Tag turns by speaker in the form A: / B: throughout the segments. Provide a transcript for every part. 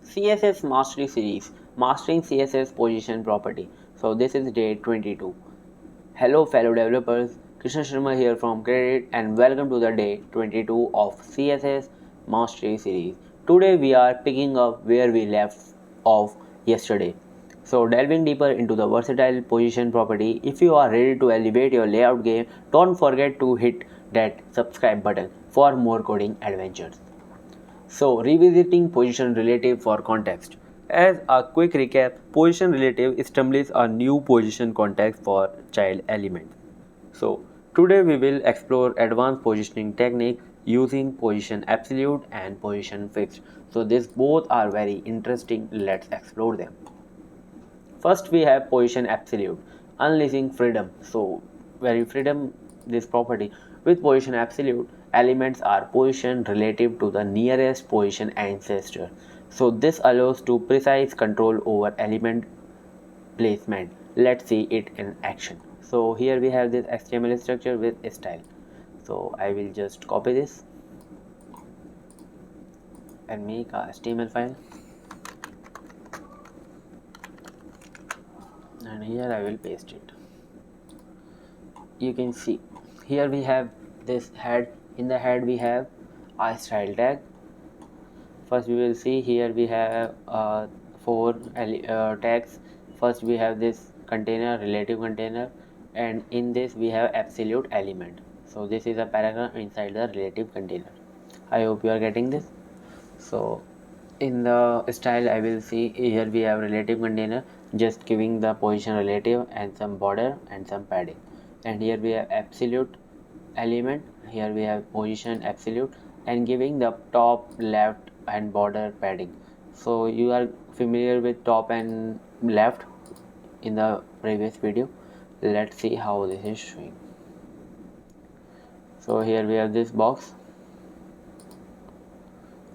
A: CSS Mastery Series, Mastering CSS Position Property. So this is day 22. Hello fellow developers, Krishna Sharma here from Kredict and welcome to the day 22 of CSS Mastery Series. Today we are picking up where we left off yesterday. So delving deeper into the versatile position property, if you are ready to elevate your layout game, don't forget to hit that subscribe button for more coding adventures. So, revisiting position relative for context. As a quick recap, position relative establishes a new position context for child element. So, today we will explore advanced positioning technique using position absolute and position fixed. So, these both are very interesting. Let's explore them. First, we have position absolute, unleashing freedom. So, very freedom this property. With position absolute, elements are positioned relative to the nearest position ancestor. So, this allows to precise control over element placement. Let's see it in action. So, here we have this HTML structure with style. So, I will just copy this and make a HTML file. And here I will paste it. You can see here we have this head. In the head we have a style tag. First we will see here we have four tags. First we have this container, relative container, and in this we have absolute element. So this is a paragraph inside the relative container. I hope you are getting this. So in the style I will see here we have relative container, just giving the position relative and some border and some padding. And here we have absolute element, here we have position absolute and giving the top, left and border padding. So you are familiar with top and left in the previous video. Let's see how this is showing. So here we have this box.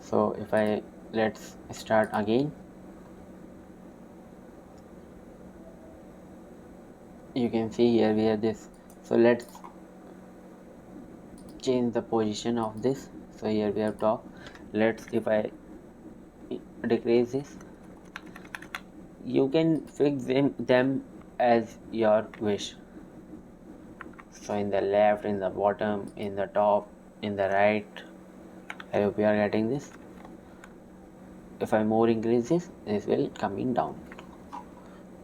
A: So if I let's start again, you can see here we have this. So let's change the position of this. So here we have top. Let's, if I decrease this, you can fix them as your wish. So in the left, in the bottom, in the top, in the right. I hope you are getting this. If I more increase this will coming down.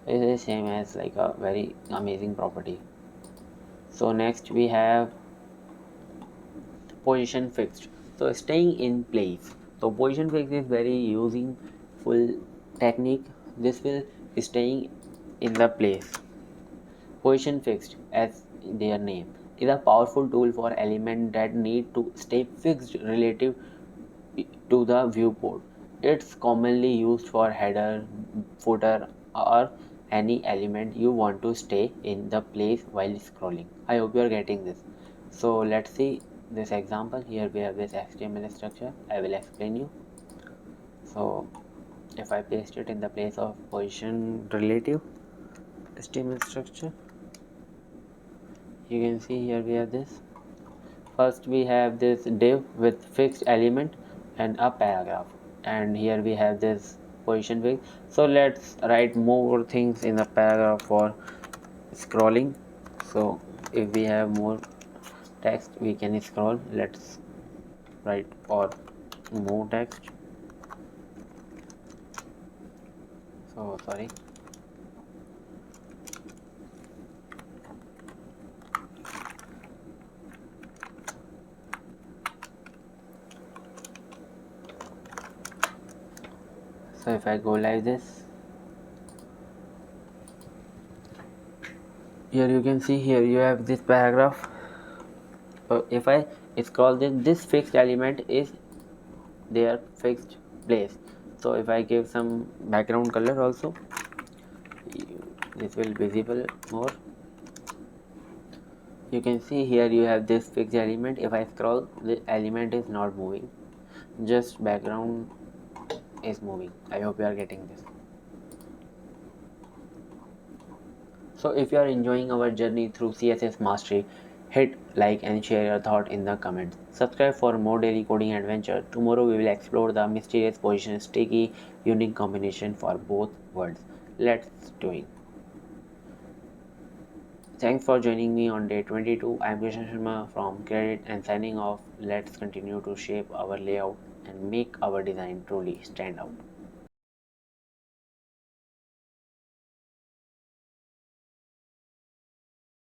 A: It is the same as like a very amazing property. So next we have position fixed. So staying in place. So position fixed is very useful technique. This will staying in the place. Position fixed, as their name, is a powerful tool for elements that need to stay fixed relative to the viewport. It's commonly used for header, footer, or any element you want to stay in the place while scrolling. I hope you are getting this. So let's see this example. Here we have this HTML structure. I will explain you. So if I paste it in the place of position relative HTML structure, you can see here we have this. First we have this div with fixed element and a paragraph, and here we have this position fix. So let's write more things in the paragraph for scrolling. So if we have more text we can scroll. Let's write or more text. So sorry. So if I go like this, here you can see here you have this paragraph. So if I scroll this fixed element is their fixed place. So if I give some background color also, this will visible more. You can see here you have this fixed element. If I scroll, the element is not moving, just background is moving. I hope you are getting this. So if you are enjoying our journey through CSS mastery, Hit like and share your thought in the comments. Subscribe for more daily coding adventure. Tomorrow we will explore the mysterious position sticky unique combination for both words. Let's do it. Thanks for joining me on day 22. I am Krishna Sharma from Credit and signing off. Let's continue to shape our layout and make our design truly stand out.